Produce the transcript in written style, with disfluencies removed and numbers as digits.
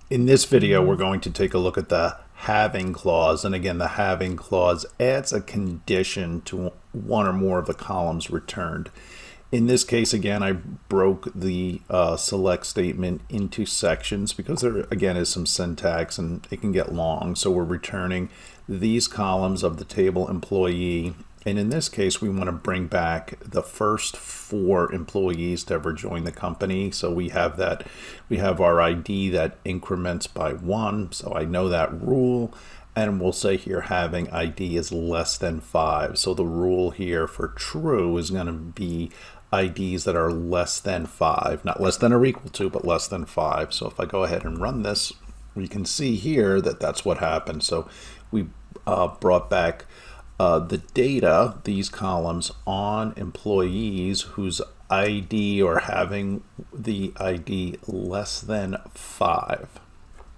In this video, we're going to take a look at the having clause. And again, the having clause adds a condition to one or more of the columns returned. In this case, again, I broke the select statement into sections because there, again, is some syntax and it can get long. So we're returning these columns of the table employee. And in this case, we want to bring back the first 4 employees to ever join the company. So we have our ID that increments by 1. So I know that rule. And we'll say here having ID is less than 5. So the rule here for true is going to be IDs that are less than 5, not less than or equal to, but less than 5. So if I go ahead and run this, we can see here that that's what happened. So we brought back the data, these columns, on employees whose ID or having the ID less than 5.